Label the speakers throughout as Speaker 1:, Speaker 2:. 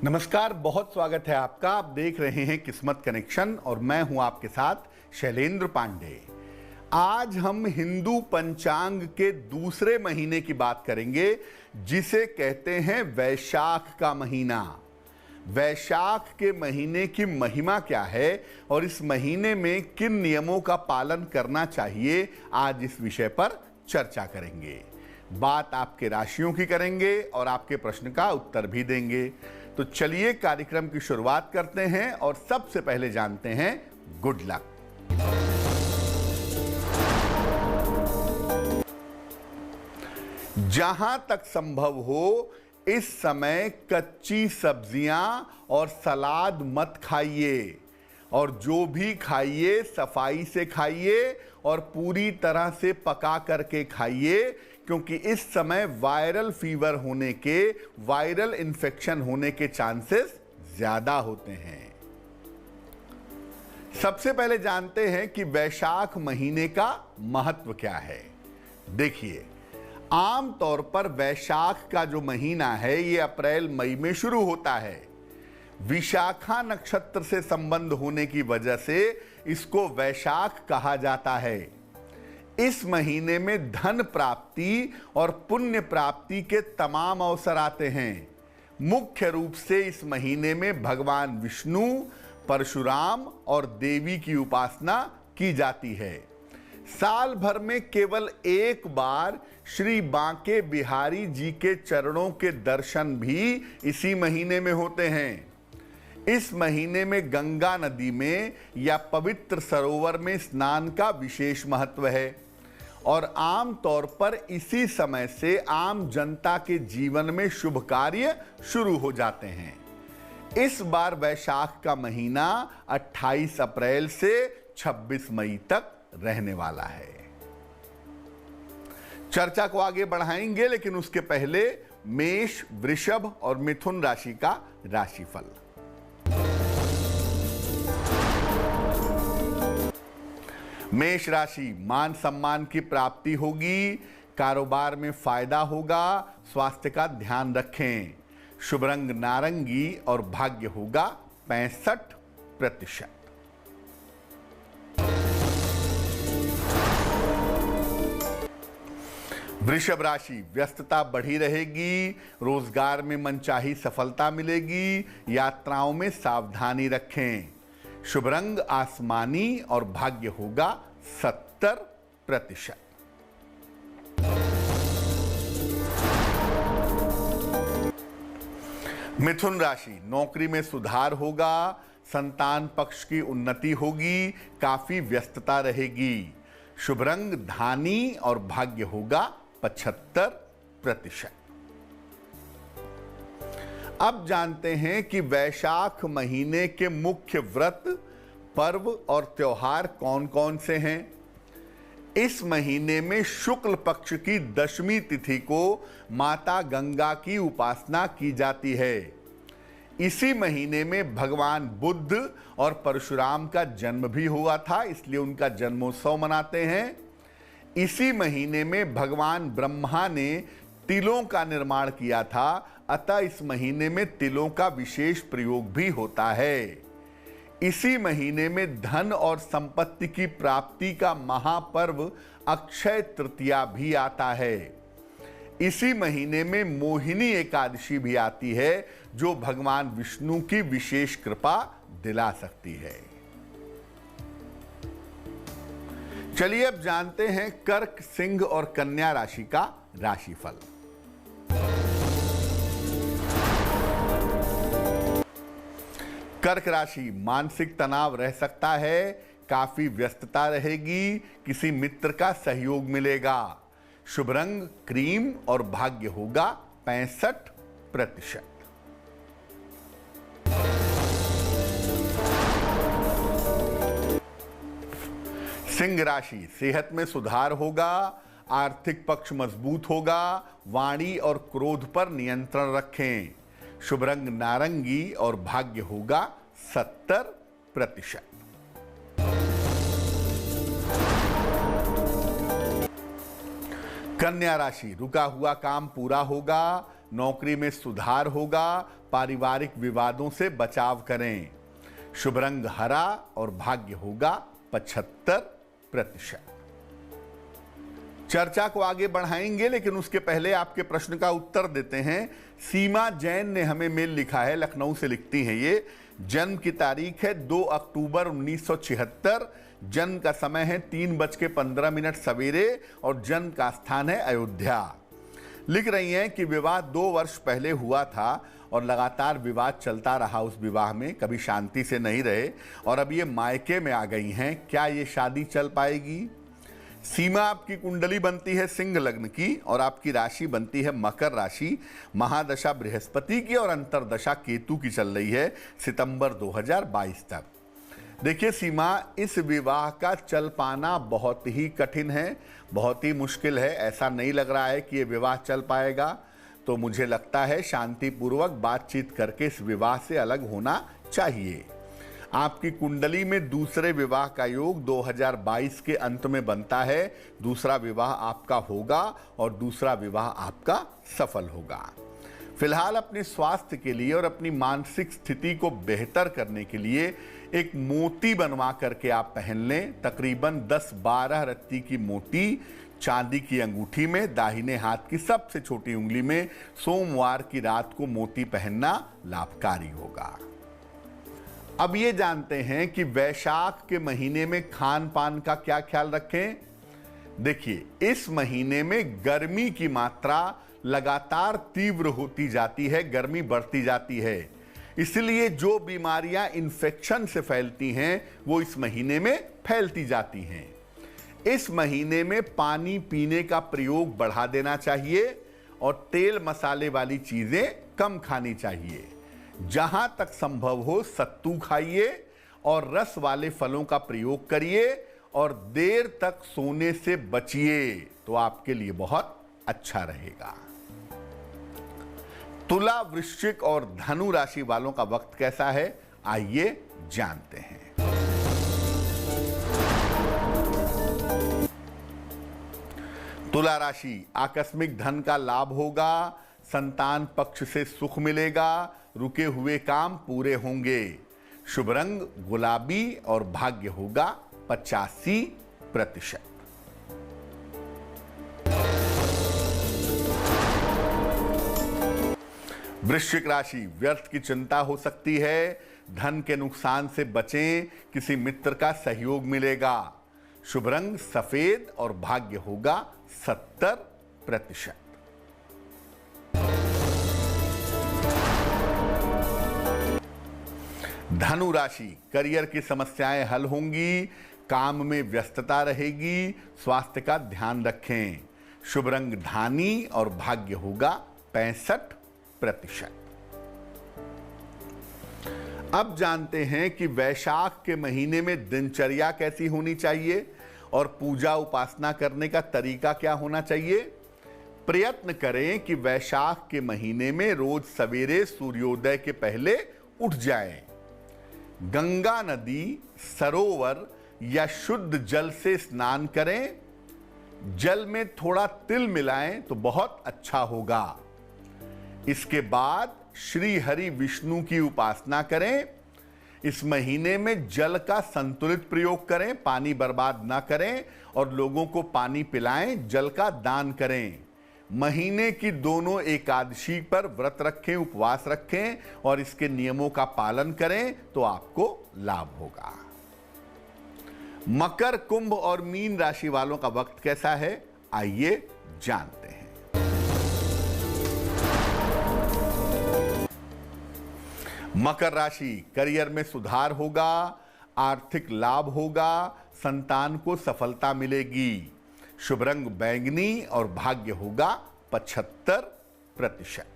Speaker 1: नमस्कार, बहुत स्वागत है आपका। आप देख रहे हैं किस्मत कनेक्शन और मैं हूं आपके साथ शैलेंद्र पांडे। आज हम हिंदू पंचांग के दूसरे महीने की बात करेंगे जिसे कहते हैं वैशाख का महीना। वैशाख के महीने की महिमा क्या है और इस महीने में किन नियमों का पालन करना चाहिए, आज इस विषय पर चर्चा करेंगे। बात आपके राशियों की करेंगे और आपके प्रश्न का उत्तर भी देंगे। तो चलिए कार्यक्रम की शुरुआत करते हैं और सबसे पहले जानते हैं गुड लक। जहां तक संभव हो इस समय कच्ची सब्जियां और सलाद मत खाइए और जो भी खाइए सफाई से खाइए और पूरी तरह से पका करके खाइए, क्योंकि इस समय वायरल फीवर होने के, वायरल इन्फेक्शन होने के चांसेस ज्यादा होते हैं। सबसे पहले जानते हैं कि वैशाख महीने का महत्व क्या है। देखिए, आम तौर पर वैशाख का जो महीना है ये अप्रैल मई में शुरू होता है। विशाखा नक्षत्र से संबंध होने की वजह से इसको वैशाख कहा जाता है। इस महीने में धन प्राप्ति और पुण्य प्राप्ति के तमाम अवसर आते हैं। मुख्य रूप से इस महीने में भगवान विष्णु, परशुराम और देवी की उपासना की जाती है। साल भर में केवल एक बार श्री बांके बिहारी जी के चरणों के दर्शन भी इसी महीने में होते हैं। इस महीने में गंगा नदी में या पवित्र सरोवर में स्नान का विशेष महत्व है और आम तौर पर इसी समय से आम जनता के जीवन में शुभ कार्य शुरू हो जाते हैं। इस बार वैशाख का महीना 28 अप्रैल से 26 मई तक रहने वाला है। चर्चा को आगे बढ़ाएंगे, लेकिन उसके पहले मेष, वृषभ और मिथुन राशि का राशिफल। मेष राशि, मान सम्मान की प्राप्ति होगी, कारोबार में फायदा होगा, स्वास्थ्य का ध्यान रखें। शुभ रंग नारंगी और भाग्य होगा 65%। वृषभ राशि, व्यस्तता बढ़ी रहेगी, रोजगार में मनचाही सफलता मिलेगी, यात्राओं में सावधानी रखें। शुभ रंग आसमानी और भाग्य होगा 70%। मिथुन राशि, नौकरी में सुधार होगा, संतान पक्ष की उन्नति होगी, काफी व्यस्तता रहेगी। शुभ रंग धानी और भाग्य होगा 75%। अब जानते हैं कि वैशाख महीने के मुख्य व्रत, पर्व और त्योहार कौन कौन से हैं। इस महीने में शुक्ल पक्ष की दशमी तिथि को माता गंगा की उपासना की जाती है। इसी महीने में भगवान बुद्ध और परशुराम का जन्म भी हुआ था, इसलिए उनका जन्मोत्सव मनाते हैं। इसी महीने में भगवान ब्रह्मा ने तिलों का निर्माण किया था, अतः इस महीने में तिलों का विशेष प्रयोग भी होता है। इसी महीने में धन और संपत्ति की प्राप्ति का महापर्व अक्षय तृतीया भी आता है। इसी महीने में मोहिनी एकादशी भी आती है, जो भगवान विष्णु की विशेष कृपा दिला सकती है। चलिए अब जानते हैं कर्क, सिंह और कन्या राशि का राशिफल। कर्क राशि, मानसिक तनाव रह सकता है, काफी व्यस्तता रहेगी, किसी मित्र का सहयोग मिलेगा। शुभ रंग क्रीम और भाग्य होगा 65%। सिंह राशि, सेहत में सुधार होगा, आर्थिक पक्ष मजबूत होगा, वाणी और क्रोध पर नियंत्रण रखें। शुभ रंग नारंगी और भाग्य होगा 70%। कन्या राशि, रुका हुआ काम पूरा होगा, नौकरी में सुधार होगा, पारिवारिक विवादों से बचाव करें। शुभ रंग हरा और भाग्य होगा 75%। चर्चा को आगे बढ़ाएंगे, लेकिन उसके पहले आपके प्रश्न का उत्तर देते हैं। सीमा जैन ने हमें मेल लिखा है, लखनऊ से लिखती हैं ये। जन्म की तारीख है 2 अक्टूबर 1976, जन्म का समय है 3:15 सवेरे और जन्म का स्थान है अयोध्या। लिख रही हैं कि विवाह 2 वर्ष पहले हुआ था और लगातार विवाद चलता रहा उस विवाह में, कभी शांति से नहीं रहे और अब ये मायके में आ गई हैं। क्या ये शादी चल पाएगी? सीमा, आपकी कुंडली बनती है सिंह लग्न की और आपकी राशि बनती है मकर राशि। महादशा बृहस्पति की और अंतरदशा केतु की चल रही है सितंबर 2022 तक। देखिए सीमा, इस विवाह का चल पाना बहुत ही कठिन है, बहुत ही मुश्किल है। ऐसा नहीं लग रहा है कि ये विवाह चल पाएगा, तो मुझे लगता है शांतिपूर्वक बातचीत करके इस विवाह से अलग होना चाहिए। आपकी कुंडली में दूसरे विवाह का योग 2022 के अंत में बनता है। दूसरा विवाह आपका होगा और दूसरा विवाह आपका सफल होगा। फिलहाल अपने स्वास्थ्य के लिए और अपनी मानसिक स्थिति को बेहतर करने के लिए एक मोती बनवा करके आप पहन लें। तकरीबन 10-12 रत्ती की मोती चांदी की अंगूठी में, दाहिने हाथ की सबसे छोटी उंगली में सोमवार की रात को मोती पहनना लाभकारी होगा। अब ये जानते हैं कि वैशाख के महीने में खान पान का क्या ख्याल रखें। देखिए, इस महीने में गर्मी की मात्रा लगातार तीव्र होती जाती है, गर्मी बढ़ती जाती है। इसलिए जो बीमारियां इन्फेक्शन से फैलती हैं वो इस महीने में फैलती जाती हैं। इस महीने में पानी पीने का प्रयोग बढ़ा देना चाहिए और तेल मसाले वाली चीजें कम खानी चाहिए। जहां तक संभव हो सत्तू खाइए और रस वाले फलों का प्रयोग करिए और देर तक सोने से बचिए, तो आपके लिए बहुत अच्छा रहेगा। तुला, वृश्चिक और धनु राशि वालों का वक्त कैसा है, आइए जानते हैं। तुला राशि, आकस्मिक धन का लाभ होगा, संतान पक्ष से सुख मिलेगा, रुके हुए काम पूरे होंगे। शुभ रंग गुलाबी और भाग्य होगा 85%। वृश्चिक राशि, व्यर्थ की चिंता हो सकती है, धन के नुकसान से बचें, किसी मित्र का सहयोग मिलेगा। शुभ रंग सफेद और भाग्य होगा 70%। धनु राशि, करियर की समस्याएं हल होंगी, काम में व्यस्तता रहेगी, स्वास्थ्य का ध्यान रखें। शुभ रंग धानी और भाग्य होगा 65%। अब जानते हैं कि वैशाख के महीने में दिनचर्या कैसी होनी चाहिए और पूजा उपासना करने का तरीका क्या होना चाहिए। प्रयत्न करें कि वैशाख के महीने में रोज सवेरे सूर्योदय के पहले उठ जाएं। गंगा नदी, सरोवर या शुद्ध जल से स्नान करें। जल में थोड़ा तिल मिलाएं तो बहुत अच्छा होगा। इसके बाद श्री हरि विष्णु की उपासना करें। इस महीने में जल का संतुलित प्रयोग करें, पानी बर्बाद ना करें और लोगों को पानी पिलाएं, जल का दान करें। महीने की दोनों एकादशी पर व्रत रखें, उपवास रखें और इसके नियमों का पालन करें तो आपको लाभ होगा। मकर, कुंभ और मीन राशि वालों का वक्त कैसा है, आइए जानते हैं। मकर राशि, करियर में सुधार होगा, आर्थिक लाभ होगा, संतान को सफलता मिलेगी। शुभ रंग बैंगनी और भाग्य होगा 75%।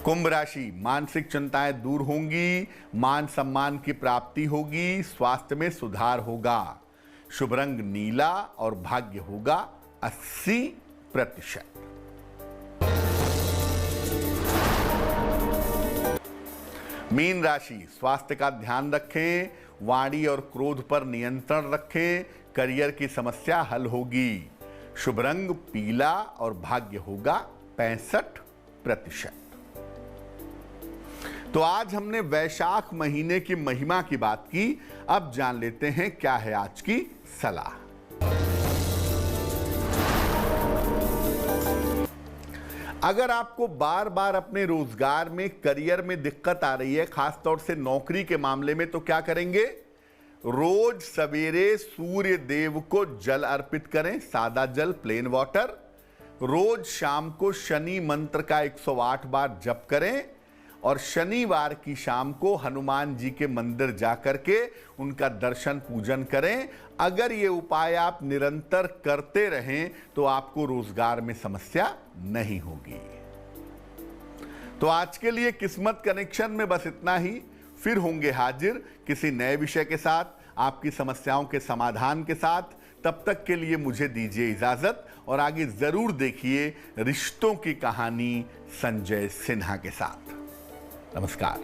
Speaker 1: कुंभ राशि, मानसिक चिंताएं दूर होंगी, मान सम्मान की प्राप्ति होगी, स्वास्थ्य में सुधार होगा। शुभ रंग नीला और भाग्य होगा 80%। मीन राशि, स्वास्थ्य का ध्यान रखें, वाणी और क्रोध पर नियंत्रण रखें, करियर की समस्या हल होगी। शुभ रंग पीला और भाग्य होगा 65%। तो आज हमने वैशाख महीने की महिमा की बात की। अब जान लेते हैं क्या है आज की सलाह। अगर आपको बार बार अपने रोजगार में, करियर में दिक्कत आ रही है, खासतौर से नौकरी के मामले में, तो क्या करेंगे? रोज सवेरे सूर्य देव को जल अर्पित करें, सादा जल, प्लेन वाटर। रोज शाम को शनि मंत्र का 108 बार जप करें और शनिवार की शाम को हनुमान जी के मंदिर जाकर के उनका दर्शन पूजन करें। अगर ये उपाय आप निरंतर करते रहें तो आपको रोजगार में समस्या नहीं होगी। तो आज के लिए किस्मत कनेक्शन में बस इतना ही। फिर होंगे हाजिर किसी नए विषय के साथ, आपकी समस्याओं के समाधान के साथ। तब तक के लिए मुझे दीजिए इजाजत और आगे जरूर देखिए रिश्तों की कहानी संजय सिन्हा के साथ। नमस्कार।